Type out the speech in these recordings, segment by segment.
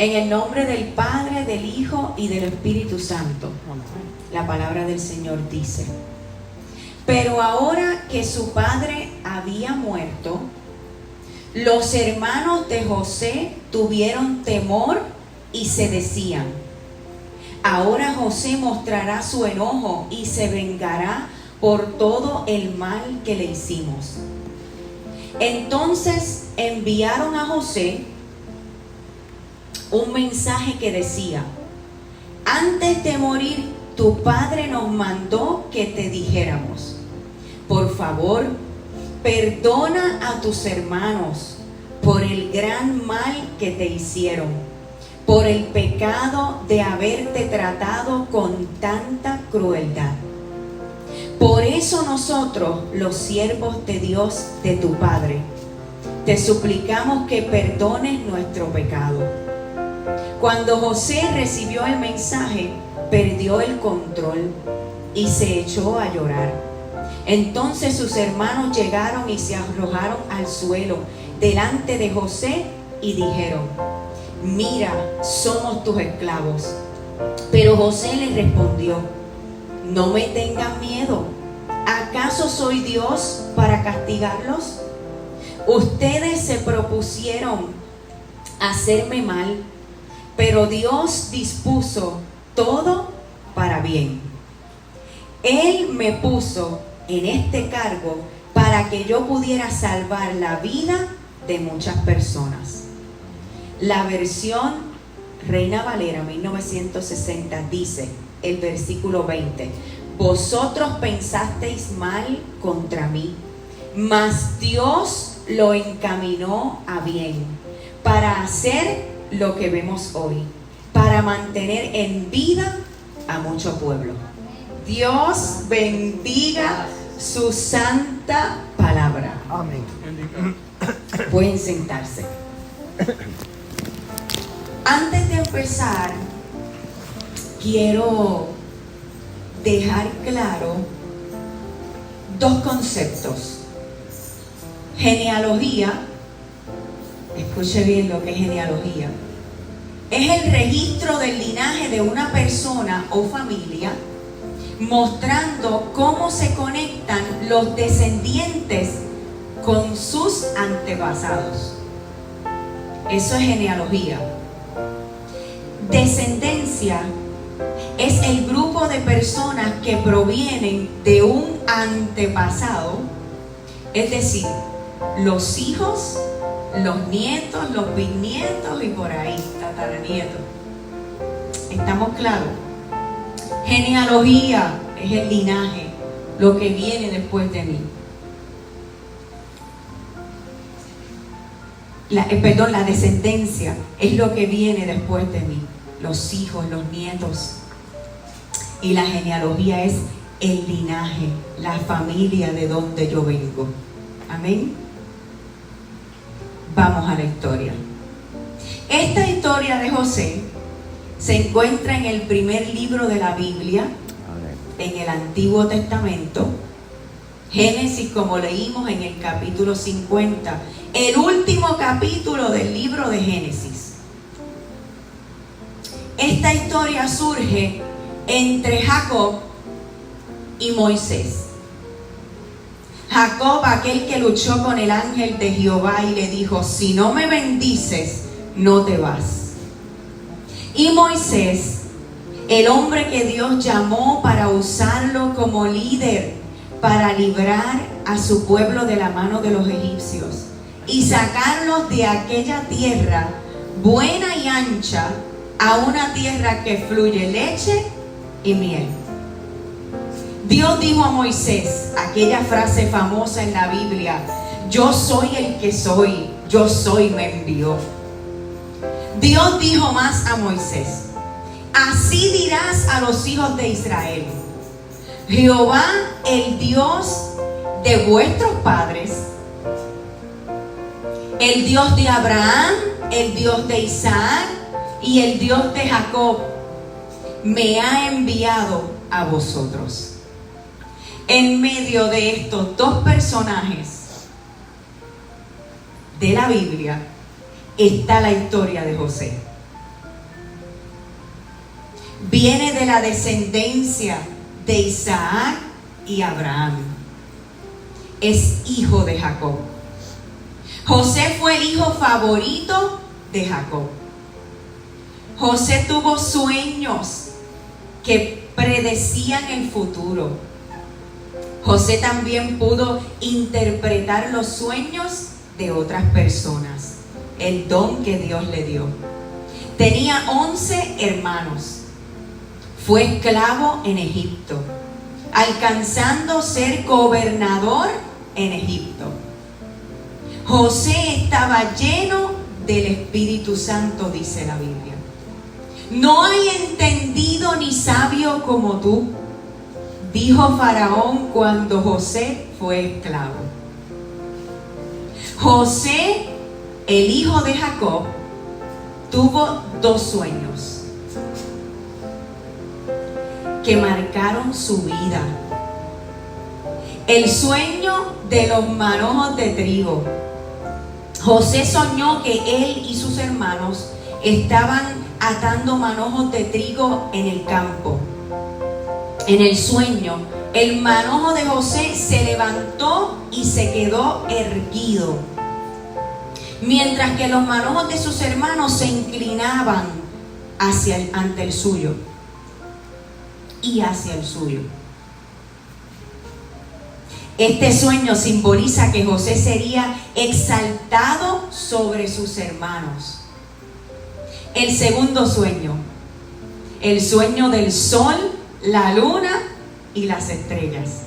En el nombre del Padre, del Hijo y del Espíritu Santo. La palabra del Señor dice: pero ahora que su padre había muerto, los hermanos de José tuvieron temor y se decían: ahora José mostrará su enojo y se vengará por todo el mal que le hicimos. Entonces enviaron a José un mensaje que decía: antes de morir, tu padre nos mandó que te dijéramos: por favor, perdona a tus hermanos por el gran mal que te hicieron, por el pecado de haberte tratado con tanta crueldad. Por eso nosotros, los siervos de Dios, de tu Padre, te suplicamos que perdones nuestro pecado. Cuando José recibió el mensaje, perdió el control y se echó a llorar. Entonces sus hermanos llegaron y se arrojaron al suelo delante de José y dijeron: mira, somos tus esclavos. Pero José les respondió: no me tengan miedo. ¿Acaso soy Dios para castigarlos? Ustedes se propusieron hacerme mal, pero Dios dispuso todo para bien. Él me puso en este cargo para que yo pudiera salvar la vida de muchas personas. La versión Reina Valera 1960 dice, el versículo 20: vosotros pensasteis mal contra mí, mas Dios lo encaminó a bien, para hacer lo que vemos hoy, para mantener en vida a mucho pueblo. Dios bendiga su santa palabra. Amén. Pueden sentarse. Antes de empezar, quiero dejar claro dos conceptos. Genealogía, escuche bien lo que es genealogía. Es el registro del linaje de una persona o familia, mostrando cómo se conectan los descendientes con sus antepasados. Eso es genealogía. Descendencia es el grupo de personas que provienen de un antepasado, es decir, los hijos, los nietos, los bisnietos y por ahí, tataranietos. ¿Estamos claros? Genealogía es el linaje, lo que viene después de mí. La descendencia es lo que viene después de mí, los hijos, los nietos. Y la genealogía es el linaje, la familia de donde yo vengo. Amén. Vamos a la historia. Esta historia de José se encuentra en el primer libro de la Biblia, en el Antiguo Testamento, Génesis, como leímos en el capítulo 50, el último capítulo del libro de Génesis. Esta historia surge entre Jacob y Moisés. Jacob, aquel que luchó con el ángel de Jehová y le dijo: si no me bendices, no te vas. Y Moisés, el hombre que Dios llamó para usarlo como líder, para librar a su pueblo de la mano de los egipcios y sacarlos de aquella tierra buena y ancha a una tierra que fluye leche y miel. Dios dijo a Moisés aquella frase famosa en la Biblia: yo soy el que soy, yo soy, me envió. Dios dijo más a Moisés: así dirás a los hijos de Israel: Jehová, el Dios de vuestros padres, el Dios de Abraham, el Dios de Isaac y el Dios de Jacob, me ha enviado a vosotros. En medio de estos dos personajes de la Biblia está la historia de José. viene de la descendencia de Isaac y Abraham. Es hijo de Jacob. José fue el hijo favorito de Jacob. José tuvo sueños que predecían el futuro. José también pudo interpretar los sueños de otras personas, el don que Dios le dio. Tenía 11 hermanos. Fue esclavo en Egipto, alcanzando ser gobernador en Egipto. José estaba lleno del Espíritu Santo, dice la Biblia. No hay entendido ni sabio como tú, dijo Faraón cuando José fue esclavo. José, el hijo de Jacob, tuvo 2 sueños que marcaron su vida. El sueño de los manojos de trigo. José soñó que él y sus hermanos estaban atando manojos de trigo en el campo. En el sueño, el manojo de José se levantó y se quedó erguido, mientras que los manojos de sus hermanos se inclinaban ante el suyo y hacia el suyo. Este sueño simboliza que José sería exaltado sobre sus hermanos. El segundo sueño, el sueño del sol, la luna y las estrellas.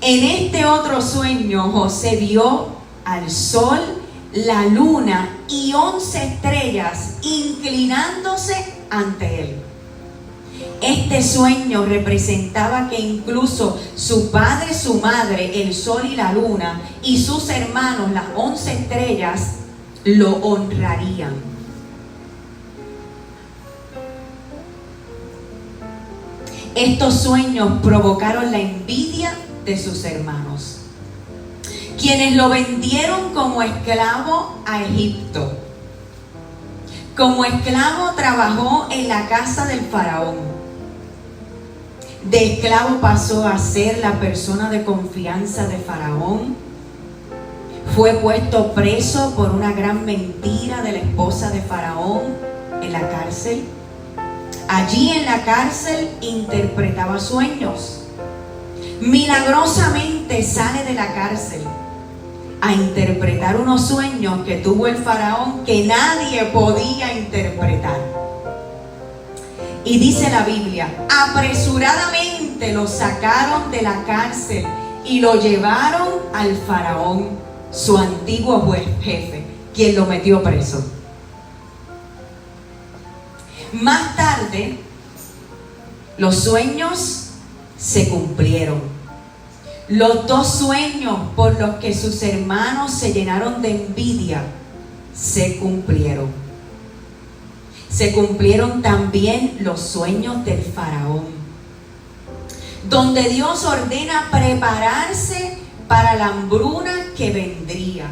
En este otro sueño, José vio al sol, la luna y 11 estrellas inclinándose ante él. Este sueño representaba que incluso su padre, su madre, el sol y la luna, y sus hermanos, las 11 estrellas, lo honrarían. Estos sueños provocaron la envidia de sus hermanos, quienes lo vendieron como esclavo a Egipto. Como esclavo trabajó en la casa del faraón. De esclavo pasó a ser la persona de confianza de Faraón. Fue puesto preso por una gran mentira de la esposa de Faraón en la cárcel. Allí en la cárcel interpretaba sueños. Milagrosamente sale de la cárcel a interpretar unos sueños que tuvo el faraón que nadie podía interpretar. Y dice la Biblia, apresuradamente lo sacaron de la cárcel y lo llevaron al faraón, su antiguo jefe, quien lo metió preso. Más tarde, los sueños se cumplieron. Los 2 sueños por los que sus hermanos se llenaron de envidia se cumplieron. Se cumplieron también los sueños del faraón, donde Dios ordena prepararse para la hambruna que vendría.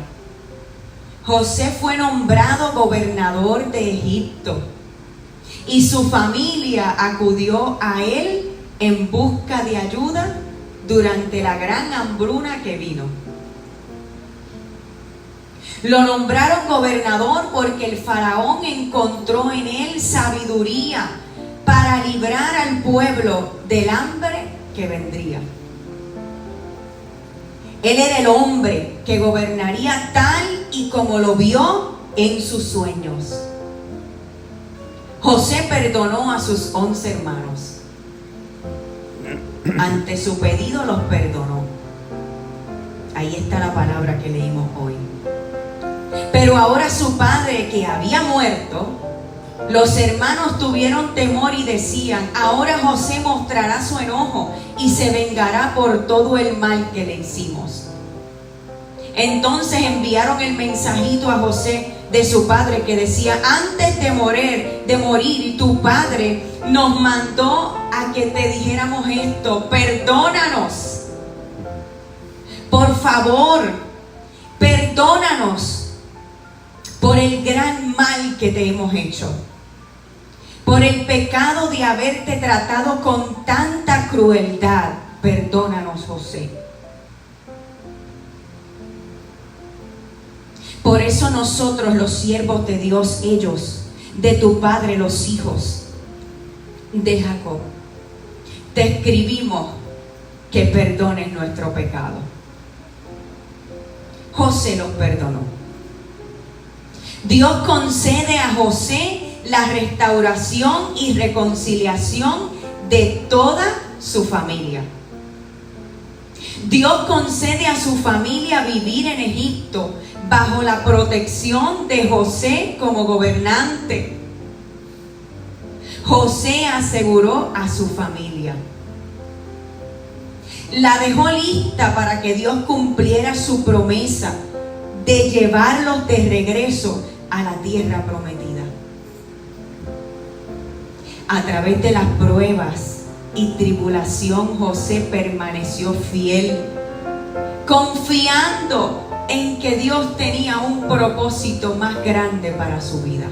José fue nombrado gobernador de Egipto y su familia acudió a él en busca de ayuda durante la gran hambruna que vino. Lo nombraron gobernador porque el faraón encontró en él sabiduría para librar al pueblo del hambre que vendría. Él era el hombre que gobernaría tal y como lo vio en sus sueños. José perdonó a sus 11 hermanos. Ante su pedido los perdonó. Ahí está la palabra que leímos hoy. Pero ahora su padre, que había muerto, los hermanos tuvieron temor y decían, ahora José mostrará su enojo y se vengará por todo el mal que le hicimos. Entonces enviaron el mensajito a José de su padre que decía, antes de morir, tu padre nos mandó a que te dijéramos esto, perdónanos. Por favor, perdónanos por el gran mal que te hemos hecho. Por el pecado de haberte tratado con tanta crueldad, perdónanos, José. Por eso nosotros, los siervos de Dios, ellos, de tu padre, los hijos de Jacob, te escribimos que perdones nuestro pecado. José los perdonó. Dios concede a José la restauración y reconciliación de toda su familia. Dios concede a su familia vivir en Egipto bajo la protección de José como gobernante. José aseguró a su familia. La dejó lista para que Dios cumpliera su promesa de llevarlos de regreso a la tierra prometida. A través de las pruebas y tribulación, José permaneció fiel, confiando en que Dios tenía un propósito más grande para su vida.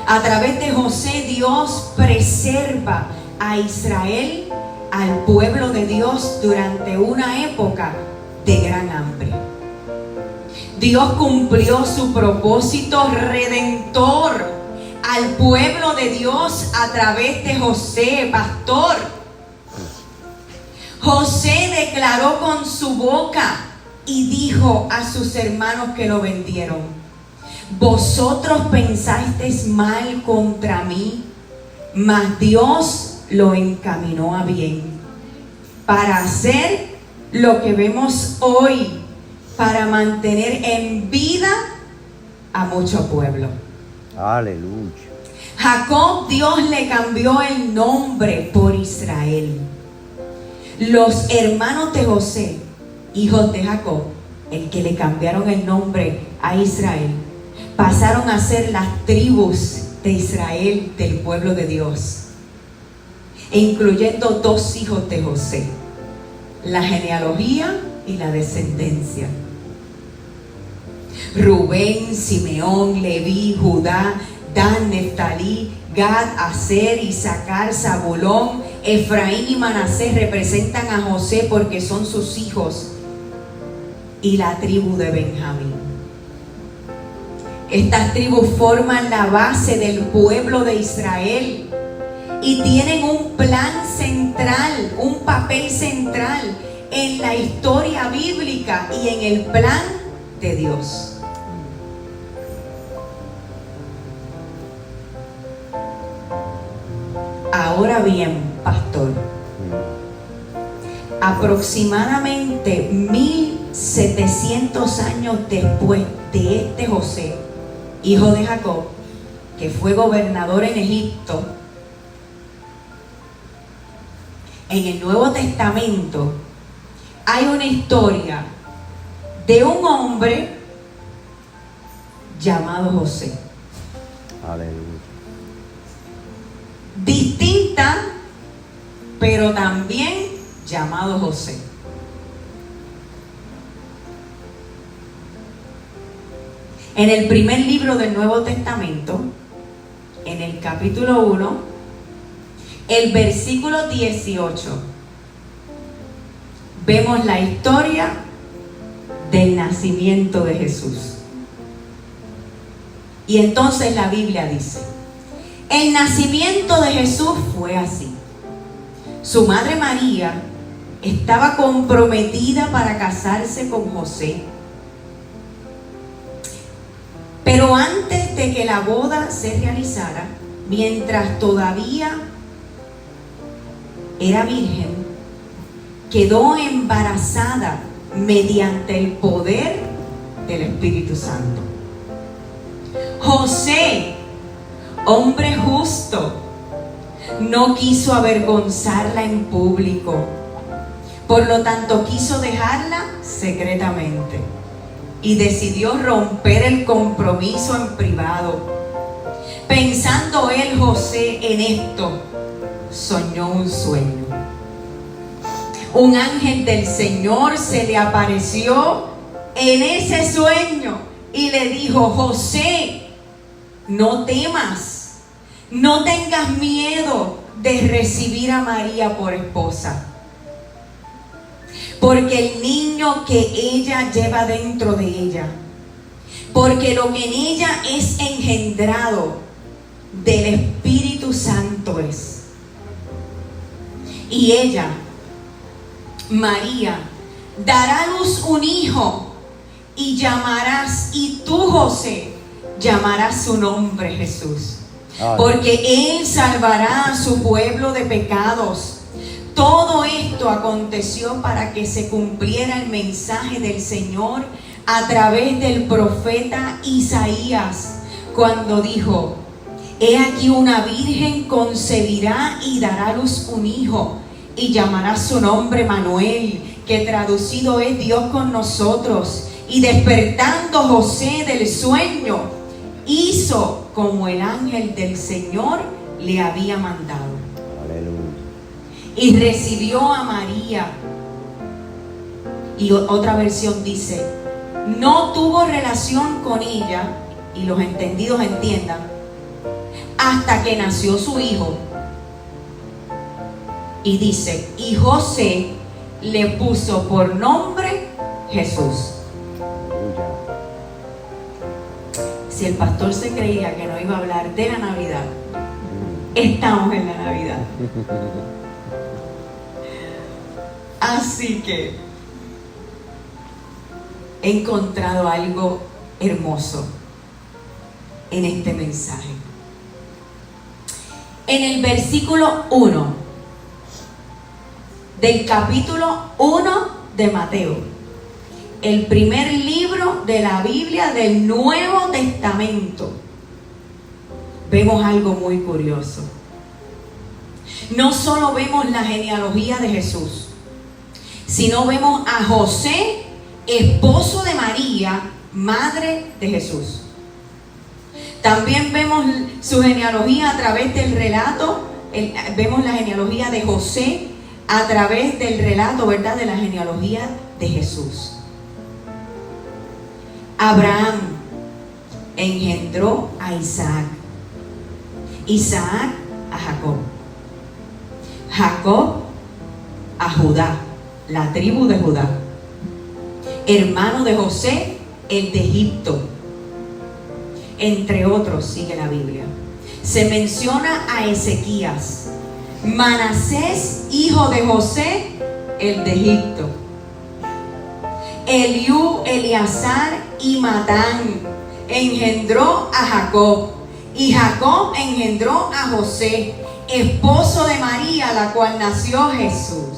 A través de José, Dios preserva a Israel, al pueblo de Dios, durante una época de gran hambre. Dios cumplió su propósito redentor al pueblo de Dios a través de José, pastor. José declaró con su boca y dijo a sus hermanos que lo vendieron: vosotros pensasteis mal contra mí, mas Dios lo encaminó a bien, para hacer lo que vemos hoy, para mantener en vida a mucho pueblo. Aleluya. Jacob, Dios le cambió el nombre por Israel. Los hermanos de José, hijos de Jacob, el que le cambiaron el nombre a Israel, pasaron a ser las tribus de Israel, del pueblo de Dios, incluyendo 2 hijos de José, la genealogía y la descendencia: Rubén, Simeón, Leví, Judá, Dan, Neftalí, Gad, Aser, Isaacar, Zabulón, Efraín y Manasés representan a José porque son sus hijos, y la tribu de Benjamín. Estas tribus forman la base del pueblo de Israel y tienen un plan central, un papel central en la historia bíblica y en el plan de Dios. Ahora bien, pastor, aproximadamente 1700 años después de este José, hijo de Jacob, que fue gobernador en Egipto, en el Nuevo Testamento hay una historia de un hombre llamado José. Aleluya. Distinta, pero también llamado José. En el primer libro del Nuevo Testamento, en el capítulo 1, el versículo 18, vemos la historia del nacimiento de Jesús. Y entonces la Biblia dice: el nacimiento de Jesús fue así. Su madre María estaba comprometida para casarse con José. Pero antes de que la boda se realizara, mientras todavía era virgen, quedó embarazada mediante el poder del Espíritu Santo. José, hombre justo, no quiso avergonzarla en público, por lo tanto quiso dejarla secretamente y decidió romper el compromiso en privado. Pensando él, José, en esto, soñó un sueño. Un ángel del Señor se le apareció en ese sueño y le dijo: José, no temas, no tengas miedo de recibir a María por esposa. Porque el niño que ella lleva dentro de ella, porque lo que en ella es engendrado del Espíritu Santo es. Y ella, María, dará a luz un hijo y tú, José, llamarás su nombre Jesús. Porque Él salvará a su pueblo de pecados. Todo esto aconteció para que se cumpliera el mensaje del Señor a través del profeta Isaías, cuando dijo: he aquí una virgen concebirá y dará a luz un hijo, y llamará su nombre Manuel, que traducido es Dios con nosotros. Y despertando José del sueño, hizo como el ángel del Señor le había mandado. Aleluya. Y recibió a María. Y otra versión dice: no tuvo relación con ella, y los entendidos entiendan, hasta que nació su hijo. Y dice: y José le puso por nombre Jesús. Si el pastor se creía que no iba a hablar de la Navidad, estamos en la Navidad. Así que he encontrado algo hermoso en este mensaje. En el versículo 1 del capítulo 1 de Mateo, el primer libro de la Biblia del Nuevo Testamento, vemos algo muy curioso. No solo vemos la genealogía de Jesús, sino vemos a José, esposo de María, madre de Jesús. También vemos su genealogía a través del relato, vemos la genealogía de José a través del relato, ¿verdad?, de la genealogía de Jesús. Abraham engendró a Isaac, Isaac a Jacob, Jacob a Judá, la tribu de Judá, hermano de José, el de Egipto, entre otros. Sigue la Biblia. Se menciona a Ezequías, Manasés, hijo de José, el de Egipto, Eliú, Eleazar y Matán engendró a Jacob, y Jacob engendró a José, esposo de María, la cual nació Jesús.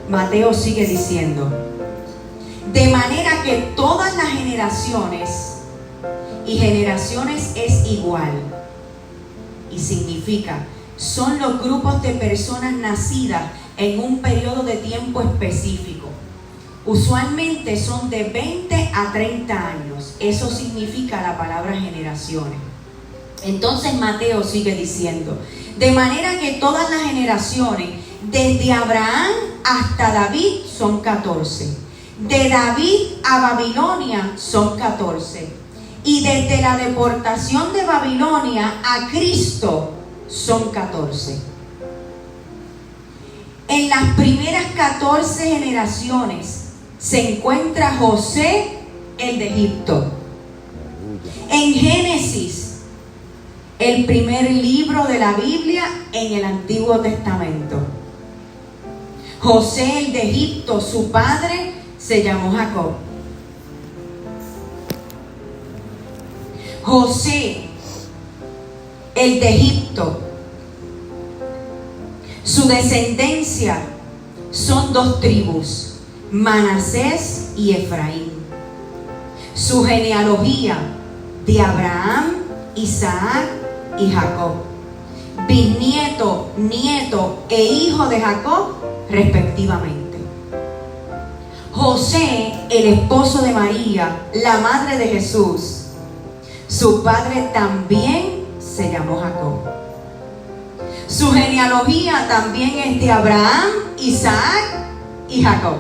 Mateo sigue diciendo: de manera que todas las generaciones, y generaciones es igual, y significa, son los grupos de personas nacidas en un periodo de tiempo específico. Usualmente son de 20 a 30 años. Eso significa la palabra generaciones. Entonces Mateo sigue diciendo: de manera que todas las generaciones, desde Abraham hasta David, son 14. De David a Babilonia son 14. Y desde la deportación de Babilonia a Cristo son 14. En las primeras 14 generaciones se encuentra José, el de Egipto. En Génesis, el primer libro de la Biblia en el Antiguo Testamento, José, el de Egipto, su padre se llamó Jacob. José, el de Egipto, su descendencia son 2 tribus, Manasés y Efraín. Su genealogía de Abraham, Isaac y Jacob, bisnieto, nieto e hijo de Jacob respectivamente. José, el esposo de María, la madre de Jesús, su padre también se llamó Jacob. Su genealogía también es de Abraham, Isaac y Jacob.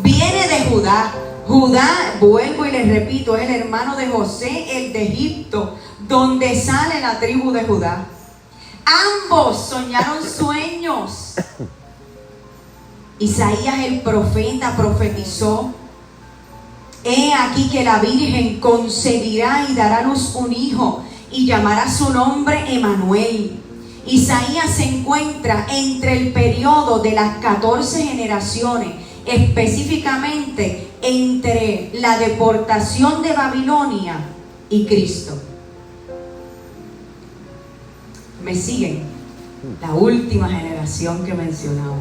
Viene de Judá. Judá, vuelvo y les repito, es el hermano de José, el de Egipto, donde sale la tribu de Judá. Ambos soñaron sueños. Isaías el profeta profetizó: he aquí que la Virgen concebirá y dará a luz un hijo, y llamará su nombre Emanuel. Isaías se encuentra entre el periodo de las 14 generaciones, específicamente entre la deportación de Babilonia y Cristo. ¿Me siguen? La última generación que mencionamos.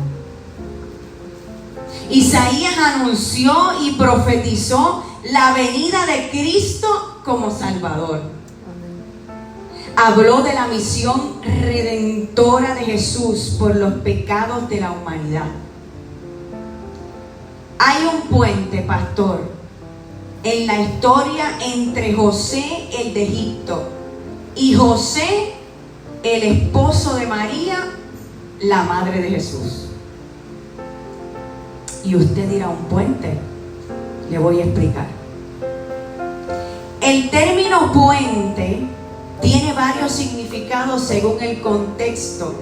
Isaías anunció y profetizó la venida de Cristo como Salvador. Habló de la misión redentora de Jesús por los pecados de la humanidad. Hay un puente, pastor, en la historia entre José, el de Egipto, y José, el esposo de María, la madre de Jesús. Y usted dirá, ¿un puente? Le voy a explicar. El término puente tiene varios significados según el contexto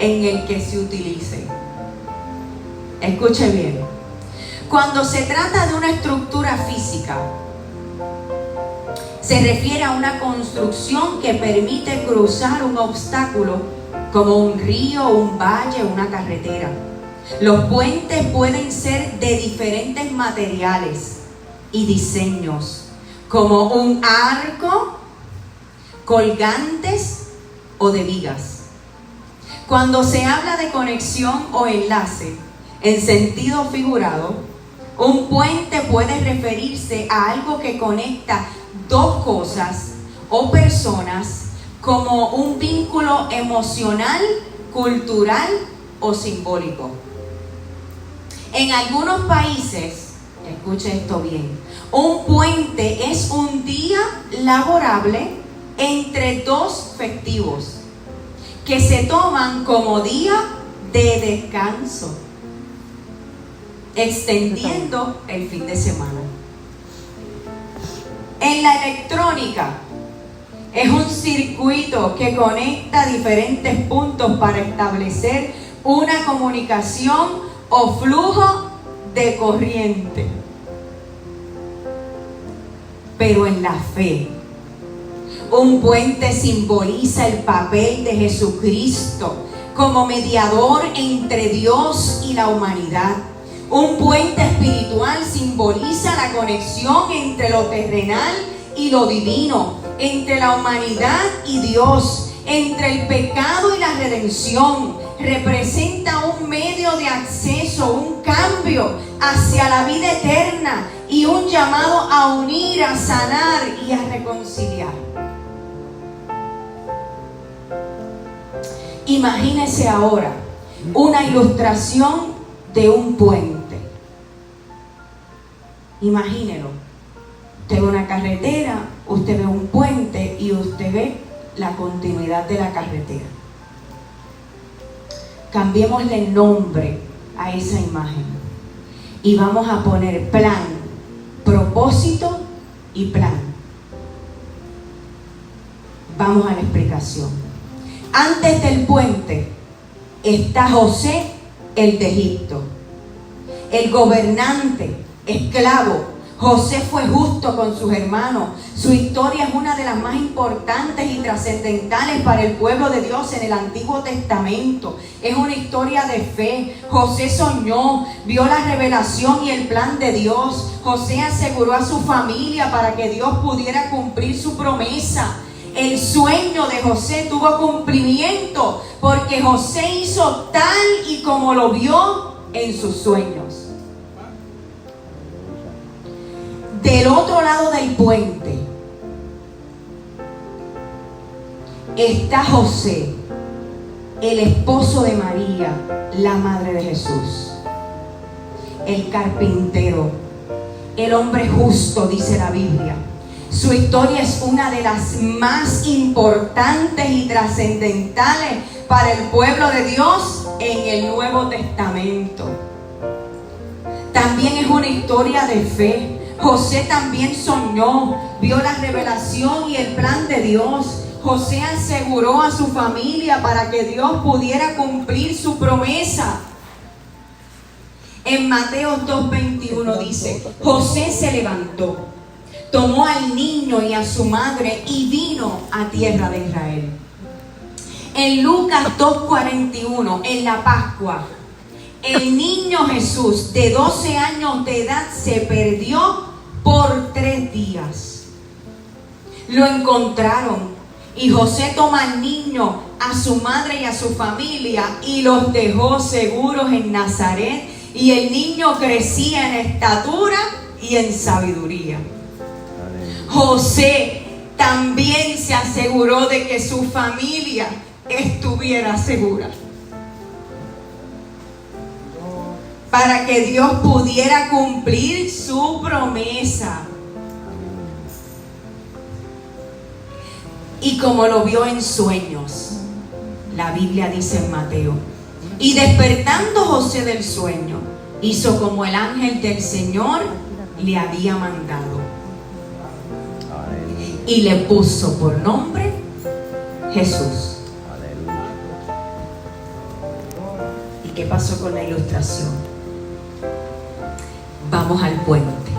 en el que se utilice. Escuche bien. Cuando se trata de una estructura física, se refiere a una construcción que permite cruzar un obstáculo como un río, un valle, una carretera. Los puentes pueden ser de diferentes materiales y diseños, como un arco, colgantes o de vigas. Cuando se habla de conexión o enlace en sentido figurado, un puente puede referirse a algo que conecta dos cosas o personas, como un vínculo emocional, cultural o simbólico. En algunos países, escuche esto bien, un puente es un día laborable entre dos festivos que se toman como día de descanso, extendiendo el fin de semana. En la electrónica, es un circuito que conecta diferentes puntos para establecer una comunicación o flujo de corriente. Pero en la fe, un puente simboliza el papel de Jesucristo como mediador entre Dios y la humanidad. Un puente espiritual simboliza la conexión entre lo terrenal y lo divino, entre la humanidad y Dios, entre el pecado y la redención. Representa un medio de acceso, un cambio hacia la vida eterna y un llamado a unir, a sanar y a reconciliar. Imagínese ahora una ilustración de un puente. Imagínelo. Usted ve una carretera, usted ve un puente y usted ve la continuidad de la carretera. Cambiémosle el nombre a esa imagen y vamos a poner plan, propósito y plan. Vamos a la explicación. Antes del puente está José, el de Egipto, el gobernante, esclavo. José fue justo con sus hermanos. Su historia es una de las más importantes y trascendentales para el pueblo de Dios en el Antiguo Testamento. Es una historia de fe. José soñó, vio la revelación y el plan de Dios. José aseguró a su familia para que Dios pudiera cumplir su promesa. El sueño de José tuvo cumplimiento porque José hizo tal y como lo vio en sus sueños. Del otro lado del puente está José, el esposo de María, la madre de Jesús, el carpintero, el hombre justo, dice la Biblia. Su historia es una de las más importantes y trascendentales para el pueblo de Dios en el Nuevo Testamento. También es una historia de fe. José también soñó, vio la revelación y el plan de Dios. José aseguró a su familia para que Dios pudiera cumplir su promesa. En Mateo 2:21 dice: José se levantó, tomó al niño y a su madre y vino a tierra de Israel. En Lucas 2:41, en la Pascua, el niño Jesús de 12 años de edad se perdió por 3 días. Lo encontraron y José toma al niño, a su madre y a su familia y los dejó seguros en Nazaret, y el niño crecía en estatura y en sabiduría. José también se aseguró de que su familia estuviera segura, para que Dios pudiera cumplir su promesa. Y como lo vio en sueños, la Biblia dice en Mateo: y despertando José del sueño, hizo como el ángel del Señor le había mandado, y le puso por nombre Jesús. ¿Y qué pasó con la ilustración? Vamos al puente.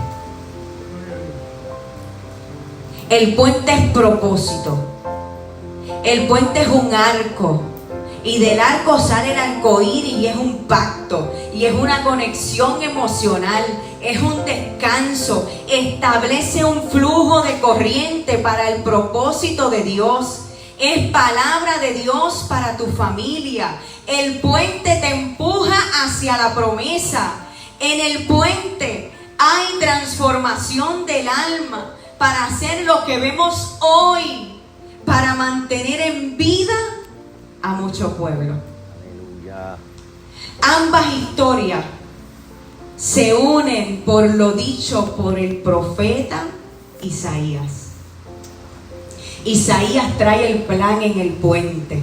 El puente es propósito. El puente es un arco. Y del arco sale el arcoíris, y es un pacto. Y es una conexión emocional. Es un descanso. Establece un flujo de corriente para el propósito de Dios. Es palabra de Dios para tu familia. El puente te empuja hacia la promesa. En el puente hay transformación del alma para hacer lo que vemos hoy, para mantener en vida a mucho pueblo. Aleluya. Ambas historias se unen por lo dicho por el profeta Isaías. Isaías trae el plan en el puente.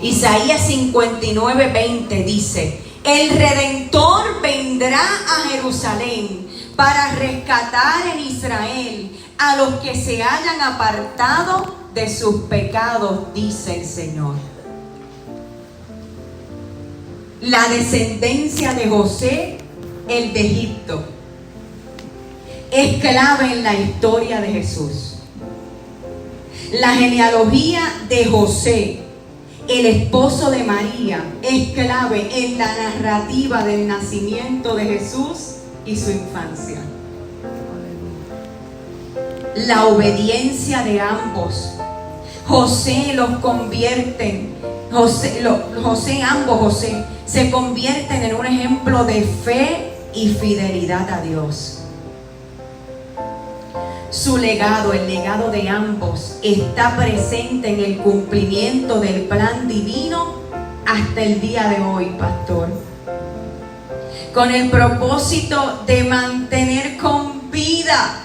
Isaías 59:20 dice: el Redentor vendrá a Jerusalén para rescatar en Israel a los que se hayan apartado de sus pecados, dice el Señor. La descendencia de José, el de Egipto, es clave en la historia de Jesús. La genealogía de José, el esposo de María, es clave en la narrativa del nacimiento de Jesús y su infancia. La obediencia de ambos. José los convierten, ambos se convierten en un ejemplo de fe y fidelidad a Dios. Su legado, el legado de ambos, está presente en el cumplimiento del plan divino hasta el día de hoy, pastor. Con el propósito de mantener con vida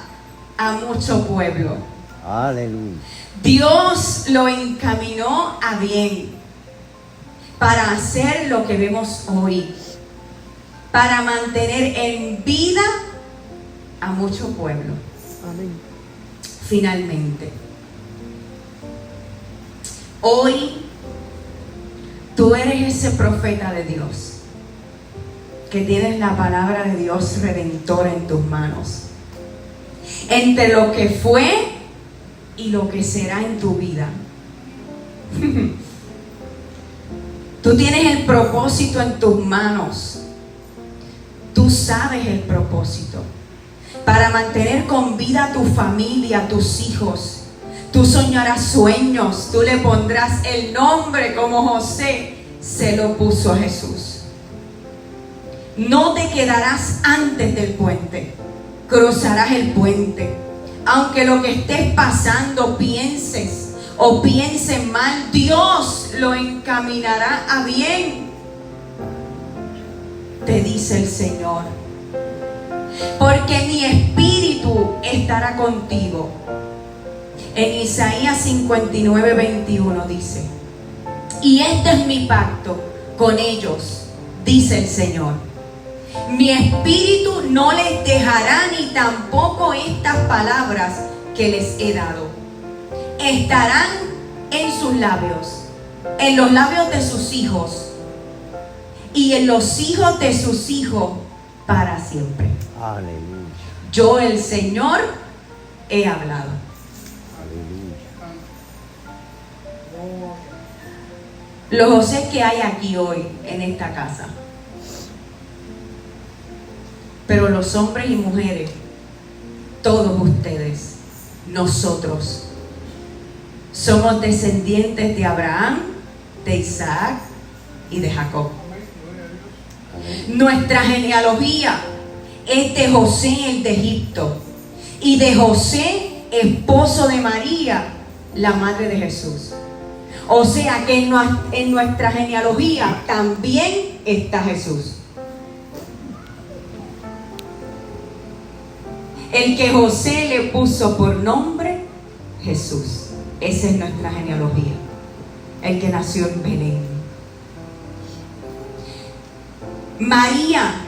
a mucho pueblo. Aleluya. Dios lo encaminó a bien para hacer lo que vemos hoy, para mantener en vida a mucho pueblo. Amén. Finalmente, hoy tú eres ese profeta de Dios que tienes la palabra de Dios redentora en tus manos, entre lo que fue y lo que será en tu vida. Tú tienes el propósito en tus manos. Tú sabes el propósito para mantener con vida a tu familia, a tus hijos. Tú soñarás sueños, tú le pondrás el nombre como José se lo puso a Jesús. No te quedarás antes del puente, cruzarás el puente. Aunque lo que estés pasando pienses o piensen mal, Dios lo encaminará a bien, te dice el Señor. Porque mi espíritu estará contigo. En Isaías 59:21 dice: y este es mi pacto con ellos, dice el Señor. Mi espíritu no les dejará ni tampoco estas palabras que les he dado. Estarán en sus labios, en los labios de sus hijos y en los hijos de sus hijos para siempre. Aleluya. Yo, el Señor, he hablado. Aleluya. Los José que hay aquí hoy en esta casa, pero los hombres y mujeres, todos ustedes, nosotros, somos descendientes de Abraham, de Isaac y de Jacob. Nuestra genealogía es de José el de Egipto y de José, esposo de María, la madre de Jesús. O sea que en nuestra genealogía también está Jesús. El que José le puso por nombre Jesús. Esa es nuestra genealogía. El que nació en Belén. María,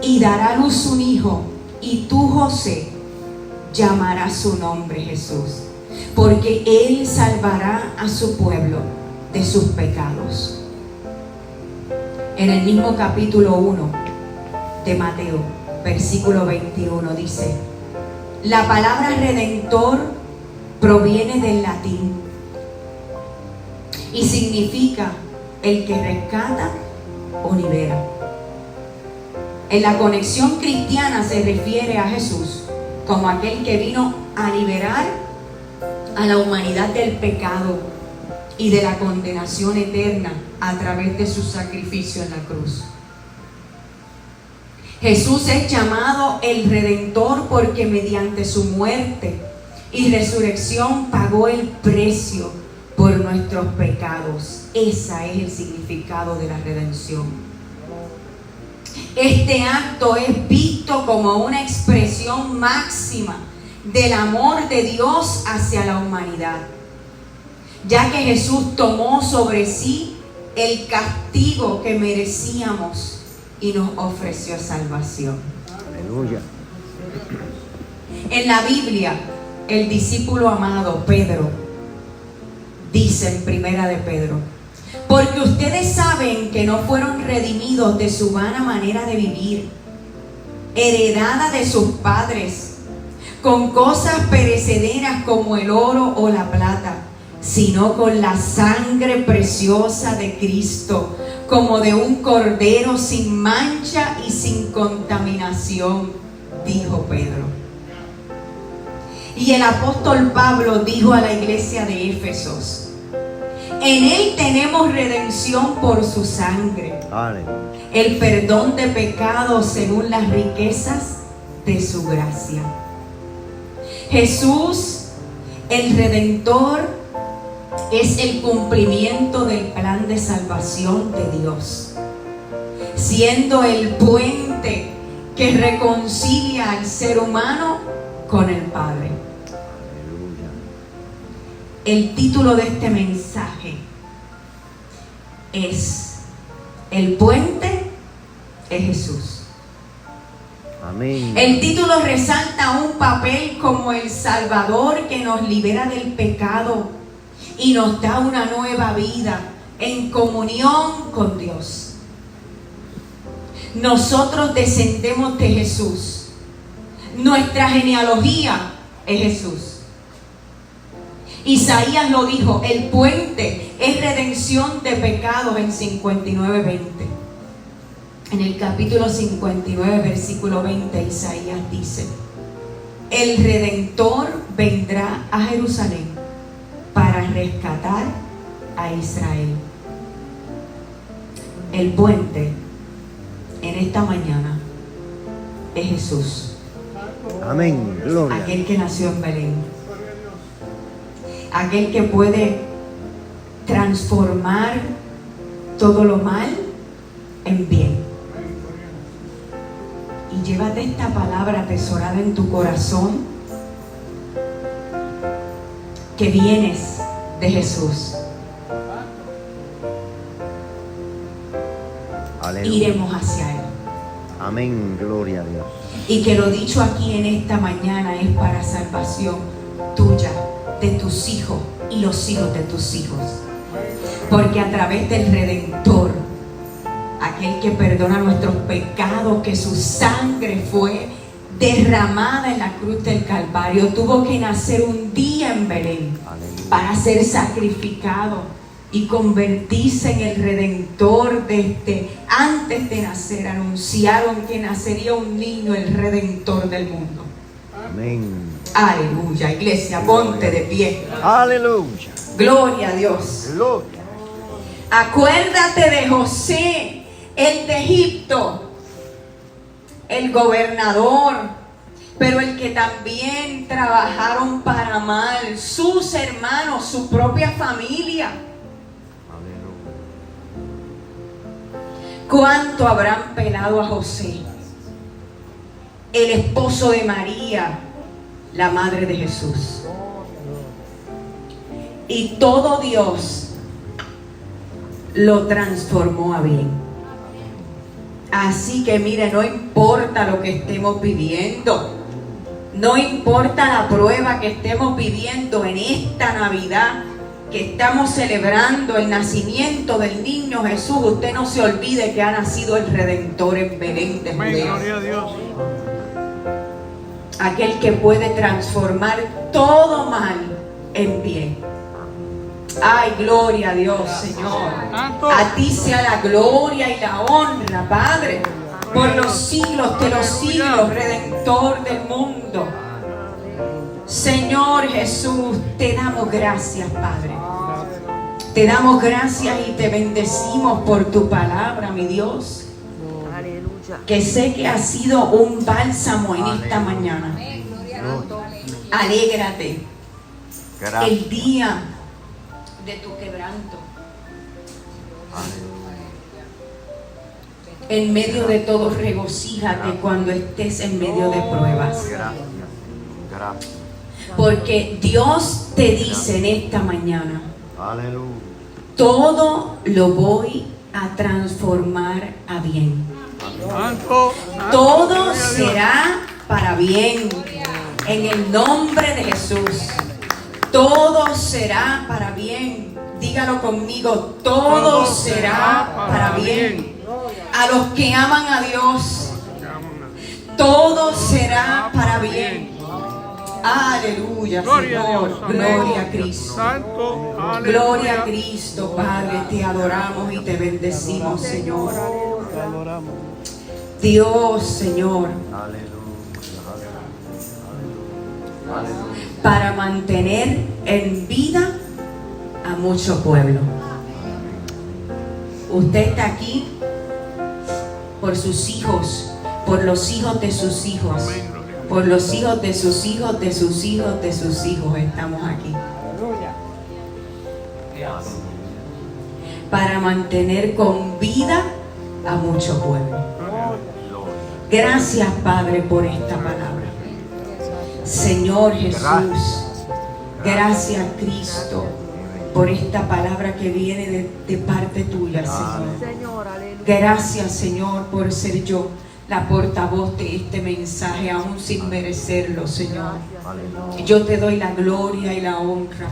y dará a luz un hijo, y tú, José, llamarás su nombre Jesús, porque él salvará a su pueblo de sus pecados. En el mismo capítulo 1 de Mateo, versículo 21, dice: la palabra redentor proviene del latín y significa el que rescata o libera. En la conexión cristiana se refiere a Jesús como aquel que vino a liberar a la humanidad del pecado y de la condenación eterna a través de su sacrificio en la cruz. Jesús es llamado el Redentor porque mediante su muerte y resurrección pagó el precio por nuestros pecados. Ese es el significado de la redención. Este acto es visto como una expresión máxima del amor de Dios hacia la humanidad, ya que Jesús tomó sobre sí el castigo que merecíamos y nos ofreció salvación. Aleluya. En la Biblia, el discípulo amado Pedro dice en Primera de Pedro: porque ustedes saben que no fueron redimidos de su vana manera de vivir, heredada de sus padres, con cosas perecederas como el oro o la plata, sino con la sangre preciosa de Cristo, como de un cordero sin mancha y sin contaminación, dijo Pedro. Y el apóstol Pablo dijo a la iglesia de Éfesos: en él tenemos redención por su sangre, Aleluya. el perdón de pecados según las riquezas de su gracia. Jesús, el Redentor, es el cumplimiento del plan de salvación de Dios, siendo el puente que reconcilia al ser humano con el Padre. Aleluya. El título de este mensaje es: el puente es Jesús. Amén. El título resalta un papel como el Salvador que nos libera del pecado y nos da una nueva vida en comunión con Dios. Nosotros descendemos de Jesús. Nuestra genealogía es Jesús. Isaías lo dijo: el puente es redención de pecados en 59:20. En el capítulo 59, versículo 20, Isaías dice: el Redentor vendrá a Jerusalén para rescatar a Israel. El puente en esta mañana es Jesús. Amén. Gloria. Aquel que nació en Belén. Aquel que puede transformar todo lo mal en bien. Y llévate esta palabra atesorada en tu corazón, que vienes de Jesús. Aleluya. Iremos hacia Él. Amén. Gloria a Dios. Y que lo dicho aquí en esta mañana es para salvación tuya, de tus hijos y los hijos de tus hijos. Porque a través del Redentor, aquel que perdona nuestros pecados, que su sangre fue derramada en la cruz del Calvario, tuvo que nacer un día en Belén para ser sacrificado y convertirse en el Redentor. Antes de nacer anunciaron que nacería un niño, el Redentor del mundo. Amén. Aleluya, iglesia, ponte de pie. Aleluya. Gloria a Dios. Gloria. Acuérdate de José, el de Egipto, el gobernador, pero el que también trabajaron para mal, sus hermanos, su propia familia. ¿Cuánto habrán pelado a José, el esposo de María, la madre de Jesús? Y todo Dios lo transformó a bien. Así que mire, no importa lo que estemos viviendo, no importa la prueba que estemos viviendo en esta Navidad, que estamos celebrando el nacimiento del niño Jesús, usted no se olvide que ha nacido el Redentor en Belén de Judea. Gloria a Dios. Aquel que puede transformar todo mal en bien. Ay, gloria a Dios, Señor. A ti sea la gloria y la honra, Padre, por los siglos de los siglos, Redentor del mundo. Señor Jesús, te damos gracias, Padre. Te damos gracias y te bendecimos por tu palabra, mi Dios. Que sé que ha sido un bálsamo en esta mañana. Alégrate. El día de tu quebranto. En medio de todo, regocíjate cuando estés en medio de pruebas. Gracias. Porque Dios te dice en esta mañana: Aleluya. todo lo voy a transformar a bien. Santo, Todo será para bien. En el nombre de Jesús. Todo será para bien. Dígalo conmigo. Todo será para bien. A los que aman a Dios, todo será para bien. Aleluya, Señor. Gloria a Cristo. Santo, Gloria a Cristo, Padre. Te adoramos y te bendecimos, Señor. Dios, Señor, para mantener en vida a mucho pueblo. Usted está aquí por sus hijos, por los hijos de sus hijos, por los hijos de sus hijos, de sus hijos, de sus hijos. Estamos aquí para mantener con vida a mucho pueblo. Gracias, Padre, por esta palabra. Señor Jesús, gracias, Cristo, por esta palabra que viene de parte tuya, Señor. Gracias, Señor, por ser yo la portavoz de este mensaje, aún sin merecerlo, Señor. Yo te doy la gloria y la honra.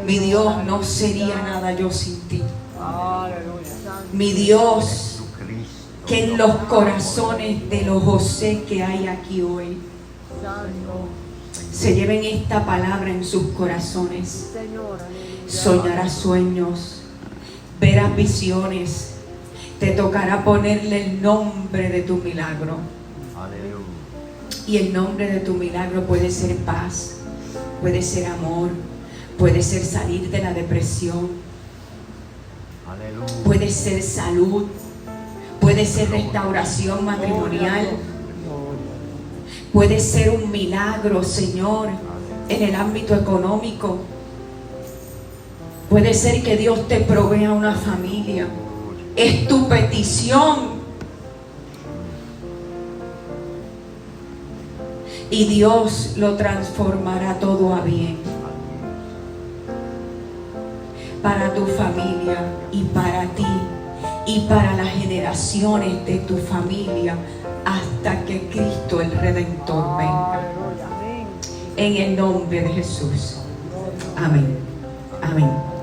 Mi Dios, no sería nada yo sin ti. Mi Dios, que en los corazones de los José que hay aquí hoy se lleven esta palabra en sus corazones. Soñarás sueños, verás visiones. Te tocará ponerle el nombre de tu milagro. Y el nombre de tu milagro puede ser paz, puede ser amor, puede ser salir de la depresión, puede ser salud, puede ser restauración matrimonial, puede ser un milagro, Señor, en el ámbito económico. Puede ser que Dios te provea una familia. Es tu petición. Y Dios lo transformará todo a bien. Para tu familia y para ti y para las generaciones de tu familia hasta que Cristo el Redentor venga. En el nombre de Jesús. Amén. Amén.